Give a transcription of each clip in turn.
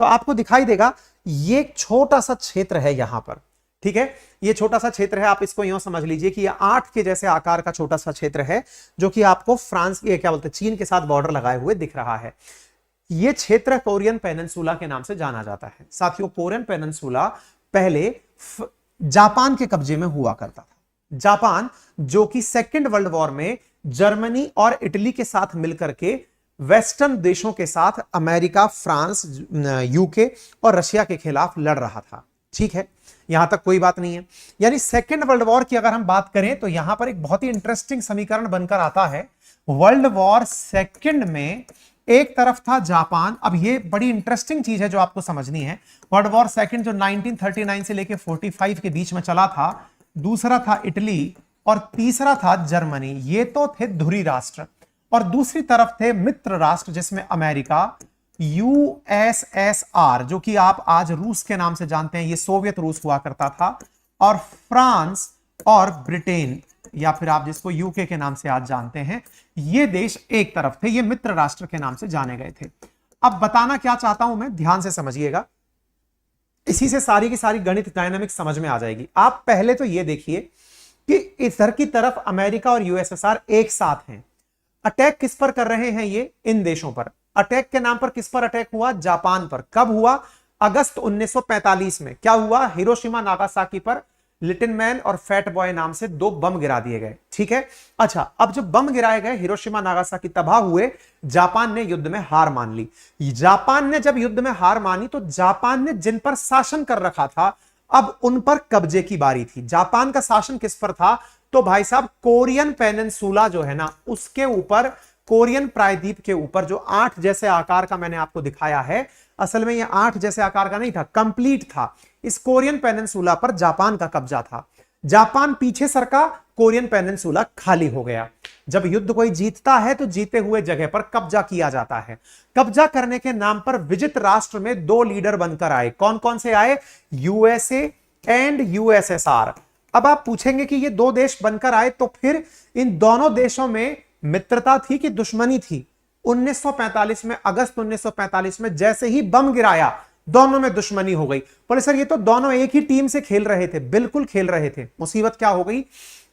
तो आपको दिखाई देगा ये एक छोटा सा क्षेत्र है यहां पर, ठीक है। ये छोटा सा क्षेत्र है, आप इसको यूं समझ लीजिए कि ये 8 के जैसे आकार का छोटा सा क्षेत्र है जो कि आपको फ्रांस के क्या बोलते हैं चीन के साथ बॉर्डर लगाए हुए दिख रहा है। ये क्षेत्र कोरियन पेनिनसुला के नाम से जाना जाता है। साथियों, कोरियन पेनिनसुला पहले जापान के कब्जे में हुआ करता था। जापान जो कि सेकेंड वर्ल्ड वॉर में जर्मनी और इटली के साथ मिलकर के वेस्टर्न देशों के साथ अमेरिका, फ्रांस, यूके और रशिया के खिलाफ लड़ रहा था, ठीक है। यहां तक कोई बात नहीं है। यानी सेकेंड वर्ल्ड वॉर की अगर हम बात करें तो यहां पर एक बहुत ही इंटरेस्टिंग समीकरण बनकर आता है। वर्ल्ड वॉर सेकेंड में एक तरफ था जापान, अब ये बड़ी इंटरेस्टिंग चीज है जो आपको समझनी है। वर्ल्ड वॉर सेकेंड जो 1939 से लेके 45 के बीच में चला था, दूसरा था इटली और तीसरा था जर्मनी। ये तो थे धुरी राष्ट्र, और दूसरी तरफ थे मित्र राष्ट्र जिसमें अमेरिका, यूएसएसआर जो कि आप आज रूस के नाम से जानते हैं, ये सोवियत रूस हुआ करता था, और फ्रांस और ब्रिटेन या फिर आप जिसको यूके के नाम से आज जानते हैं, ये देश एक तरफ थे। ये मित्र राष्ट्र के नाम से जाने गए थे। अब बताना क्या चाहता हूं मैं, ध्यान से समझिएगा, इसी से सारी की सारी गणित डायनामिक्स समझ में आ जाएगी। आप पहले तो ये देखिए कि इधर की तरफ अमेरिका और यूएसएसआर एक साथ हैं। अटैक किस पर कर रहे हैं ये? इन देशों पर। अटैक के नाम पर किस पर अटैक हुआ? जापान पर। कब हुआ? अगस्त 1945 में। क्या हुआ? हिरोशिमा नागासाकी पर लिटिल मैन और फैट बॉय नाम से 2 बम गिरा दिए गए, ठीक है। अच्छा, अब जब बम गिराए गए, हिरोशिमा नागासाकी तबाह हुए, जापान ने युद्ध में हार मान ली। जापान ने जब युद्ध में हार मानी तो जापान ने जिन पर शासन कर रखा था, अब उन पर कब्जे की बारी थी। जापान का शासन किस पर था? तो भाई साहब कोरियन पेनिनसुला जो है ना, उसके ऊपर, कोरियन प्रायद्वीप के ऊपर जो 8 जैसे आकार का मैंने आपको दिखाया है, असल में ये 8 जैसे आकार का नहीं था, कंप्लीट था। इस कोरियन पेनिनसुला पर जापान का कब्जा था। जापान पीछे सरका, कोरियन पेनिनसुला खाली हो गया। जब युद्ध कोई जीतता है तो जीते हुए जगह पर कब्जा किया जाता है। कब्जा करने के नाम पर विजित राष्ट्र में 2 लीडर बनकर आए। कौन कौन से आए? USA and USSR. अब आप पूछेंगे कि ये 2 देश बनकर आए तो फिर इन दोनों देशों में मित्रता थी कि दुश्मनी थी? 1945 में, अगस्त 1945 में जैसे ही बम गिराया, दोनों में दुश्मनी हो गई। बोले सर ये तो दोनों एक ही टीम से खेल रहे थे। बिल्कुल खेल रहे थे। मुसीबत क्या हो गई?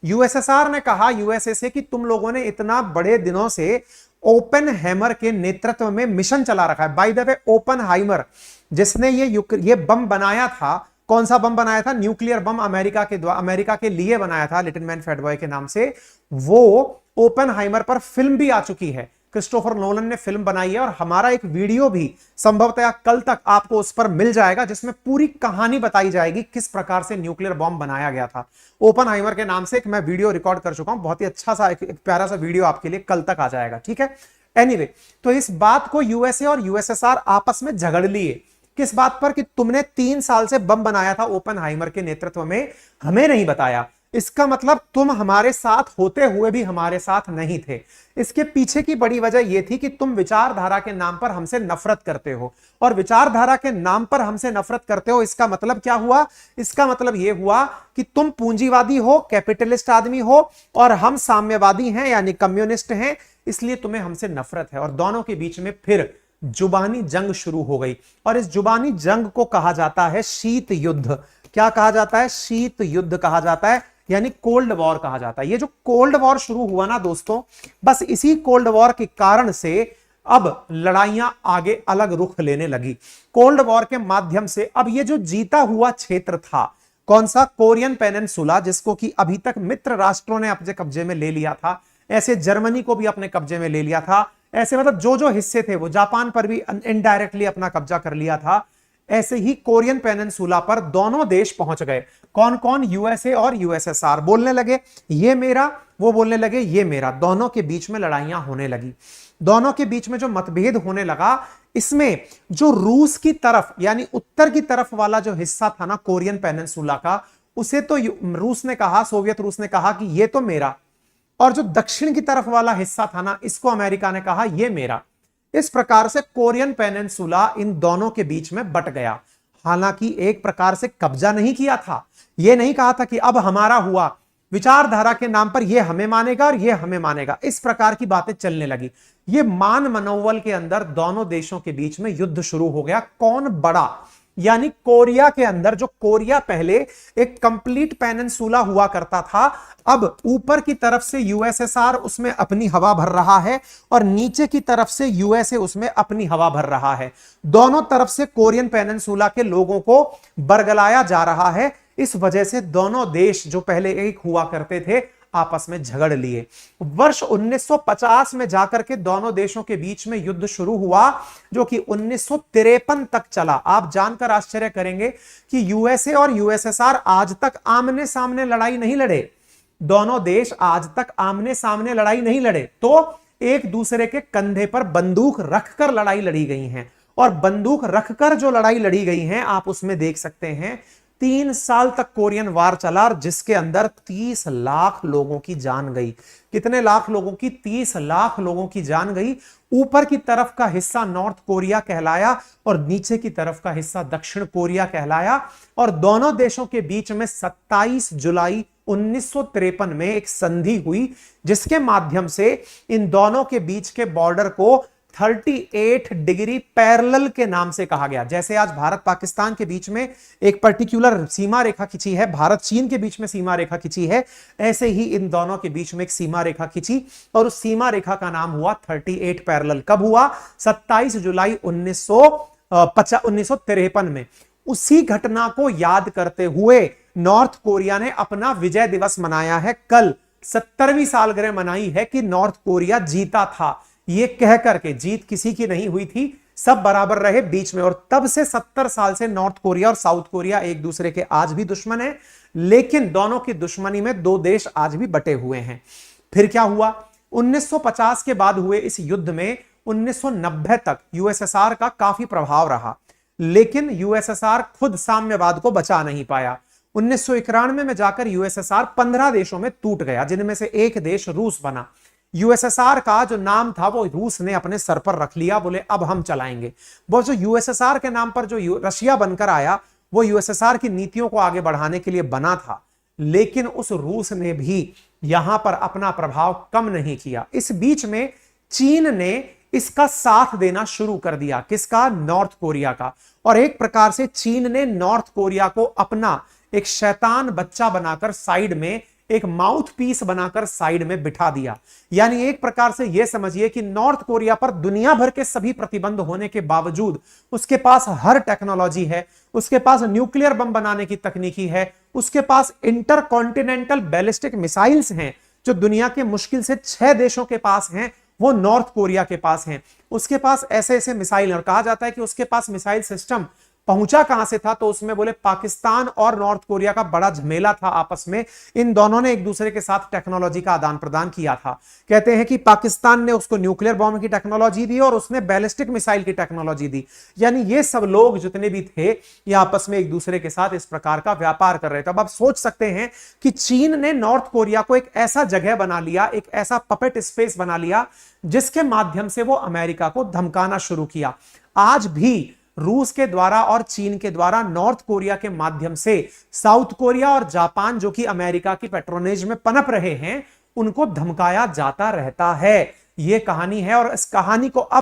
यूएसएसआर ने कहा यूएसए से कि तुम लोगों ने इतना बड़े दिनों से ओपेनहाइमर के नेतृत्व में मिशन चला रखा है। बाय द वे, ओपेनहाइमर जिसने ये बम बनाया था, कौन सा बम बनाया था? न्यूक्लियर बम अमेरिका के लिए बनाया था, लिटिल मैन फैट बॉय के नाम से। वो ओपेनहाइमर पर फिल्म भी आ चुकी है, क्रिस्टोफर नोलन ने फिल्म बनाई है, और हमारा एक वीडियो भी संभवतः कल तक आपको उस पर मिल जाएगा जिसमें पूरी कहानी बताई जाएगी किस प्रकार से न्यूक्लियर बॉम्ब बनाया गया था। ओपेनहाइमर के नाम से एक मैं वीडियो रिकॉर्ड कर चुका हूं, बहुत ही अच्छा सा एक प्यारा सा वीडियो आपके लिए कल तक आ जाएगा, ठीक है। एनीवे, तो इस बात को यूएसए और यूएसएसआर आपस में झगड़ लिए। किस बात पर? कि तुमने 3 साल से बम बनाया था ओपेनहाइमर के नेतृत्व में, हमें नहीं बताया। इसका मतलब तुम हमारे साथ होते हुए भी हमारे साथ नहीं थे। इसके पीछे की बड़ी वजह यह थी कि तुम विचारधारा के नाम पर हमसे नफरत करते हो, और विचारधारा के नाम पर हमसे नफरत करते हो। इसका मतलब क्या हुआ? इसका मतलब यह हुआ कि तुम पूंजीवादी हो, कैपिटलिस्ट आदमी हो, और हम साम्यवादी हैं यानी कम्युनिस्ट हैं, इसलिए तुम्हें हमसे नफरत है। और दोनों के बीच में फिर जुबानी जंग शुरू हो गई, और इस जुबानी जंग को कहा जाता है शीत युद्ध। क्या कहा जाता है? शीत युद्ध कहा जाता है, यानी कोल्ड वॉर कहा जाता है। ये जो कोल्ड वॉर शुरू हुआ ना दोस्तों, बस इसी कोल्ड वॉर के कारण से अब लड़ाइयां आगे अलग रुख लेने लगी। कोल्ड वॉर के माध्यम से अब ये जो जीता हुआ क्षेत्र था, कौन सा? कोरियन पेनिनसुला, जिसको कि अभी तक मित्र राष्ट्रों ने अपने कब्जे में ले लिया था, ऐसे जर्मनी को भी अपने कब्जे में ले लिया था, ऐसे मतलब जो हिस्से थे वो जापान पर भी इनडायरेक्टली अपना कब्जा कर लिया था। ऐसे ही कोरियन पेनिनसुला पर दोनों देश पहुंच गए। कौन कौन? यूएसए और यूएसएसआर। बोलने लगे ये मेरा, वो बोलने लगे ये मेरा। दोनों के बीच में लड़ाइयां होने लगी। दोनों के बीच में जो मतभेद होने लगा, इसमें जो रूस की तरफ यानी उत्तर की तरफ वाला जो हिस्सा था ना कोरियन पेनिनसुला का, उसे तो रूस ने कहा, सोवियत रूस ने कहा कि ये तो मेरा, और जो दक्षिण की तरफ वाला हिस्सा था ना, इसको अमेरिका ने कहा ये मेरा। इस प्रकार से कोरियन पेनिनसुला इन दोनों के बीच में बट गया। हालांकि एक प्रकार से कब्जा नहीं किया था, यह नहीं कहा था कि अब हमारा हुआ, विचारधारा के नाम पर ये हमें मानेगा और ये हमें मानेगा, इस प्रकार की बातें चलने लगी। ये मान मनोबल के अंदर दोनों देशों के बीच में युद्ध शुरू हो गया, कौन बड़ा, यानी कोरिया के अंदर, जो कोरिया पहले एक कंप्लीट पेनिनसुला हुआ करता था, अब ऊपर की तरफ से यूएसएसआर उसमें अपनी हवा भर रहा है और नीचे की तरफ से यूएसए उसमें अपनी हवा भर रहा है। दोनों तरफ से कोरियन पेनिनसुला के लोगों को बरगलाया जा रहा है। इस वजह से दोनों देश जो पहले एक हुआ करते थे आपस में झगड़ लिए। वर्ष 1950 में जाकर के दोनों देशों के बीच में युद्ध शुरू हुआ, जो कि 1953 तक चला। आप जानकर आश्चर्य करेंगे कि यूएसए और यूएसएसआर आज तक आमने सामने लड़ाई नहीं लड़े। दोनों देश आज तक आमने सामने लड़ाई नहीं लड़े, तो एक दूसरे के कंधे पर बंदूक रखकर लड़ाई लड़ी गई हैं। और बंदूक रखकर जो लड़ाई लड़ी गई हैं, आप उसमें देख सकते हैं 3 साल तक कोरियन वार चला, जिसके अंदर 30 लाख लोगों की जान गई। कितने लाख लोगों की? 30 लाख लोगों की जान गई। ऊपर की तरफ का हिस्सा नॉर्थ कोरिया कहलाया और नीचे की तरफ का हिस्सा दक्षिण कोरिया कहलाया। और दोनों देशों के बीच में 27 जुलाई 1953 में एक संधि हुई, जिसके माध्यम से इन दोनों के बीच के बॉर्डर को 38 डिग्री पैरेलल के नाम से कहा गया। जैसे आज भारत पाकिस्तान के बीच में एक पर्टिकुलर सीमा रेखा खींची है, भारत चीन के बीच में सीमा रेखा खींची है, ऐसे ही इन दोनों के बीच में एक सीमा रेखा खींची और उस सीमा रेखा का नाम हुआ 38 पैरेलल। कब हुआ? 27 जुलाई 1953 में। उसी घटना को याद करते हुए नॉर्थ कोरिया ने अपना विजय दिवस मनाया है। कल 70वीं सालगिरह मनाई है कि नॉर्थ कोरिया जीता था। ये कह करके, जीत किसी की नहीं हुई थी, सब बराबर रहे बीच में। और तब से 70 साल से नॉर्थ कोरिया और साउथ कोरिया एक दूसरे के आज भी दुश्मन है, लेकिन दोनों की दुश्मनी में दो देश आज भी बटे हुए हैं। फिर क्या हुआ? 1950 के बाद हुए इस युद्ध में 1990 तक यूएसएसआर का काफी प्रभाव रहा, लेकिन यूएसएसआर खुद साम्यवाद को बचा नहीं पाया। 1991 में जाकर यूएसएसआर 15 देशों में टूट गया, जिनमें से एक देश रूस बना। यूएसएसआर का जो नाम था वो रूस ने अपने सर पर रख लिया, बोले अब हम चलाएंगे। वो जो यूएसएसआर के नाम पर जो रशिया बनकर आया, वो यूएसएसआर की नीतियों को आगे बढ़ाने के लिए बना था, लेकिन उस रूस ने भी यहां पर अपना प्रभाव कम नहीं किया। इस बीच में चीन ने इसका साथ देना शुरू कर दिया। किसका? नॉर्थ कोरिया का। और एक प्रकार से चीन ने नॉर्थ कोरिया को अपना एक शैतान बच्चा बनाकर साइड में, एक माउथ पीस बनाकर साइड में बिठा दिया। यानी एक प्रकार से यह समझिए कि नॉर्थ कोरिया पर दुनिया भर के सभी प्रतिबंध होने के बावजूद उसके पास हर टेक्नोलॉजी है, उसके पास न्यूक्लियर बम बनाने की तकनीकी है, उसके पास इंटरकॉन्टिनेंटल बैलिस्टिक मिसाइल्स हैं, जो दुनिया के मुश्किल से 6 देशों के पास हैं, वो नॉर्थ कोरिया के पास हैं। उसके पास ऐसे ऐसे मिसाइल, और कहा जाता है कि उसके पास मिसाइल सिस्टम पहुंचा कहां से था, तो उसमें बोले पाकिस्तान और नॉर्थ कोरिया का बड़ा झमेला था आपस में। इन दोनों ने एक दूसरे के साथ टेक्नोलॉजी का आदान प्रदान किया था। कहते हैं कि पाकिस्तान ने उसको न्यूक्लियर बॉम्ब की टेक्नोलॉजी दी और उसने बैलिस्टिक मिसाइल की टेक्नोलॉजी दी। यानी ये सब लोग जितने भी थे, ये आपस में एक दूसरे के साथ इस प्रकार का व्यापार कर रहे थे। अब आप सोच सकते हैं कि चीन ने नॉर्थ कोरिया को एक ऐसा जगह बना लिया, एक ऐसा पपेट स्पेस बना लिया, जिसके माध्यम से वो अमेरिका को धमकाना शुरू किया। आज भी रूस के द्वारा और चीन के द्वारा नॉर्थ कोरिया के माध्यम से साउथ कोरिया और जापान, जो कि अमेरिका की पैट्रोनेज में पनप रहे हैं, उनको धमकाया जाता रहता है। यह कहानी है और इस कहानी को अब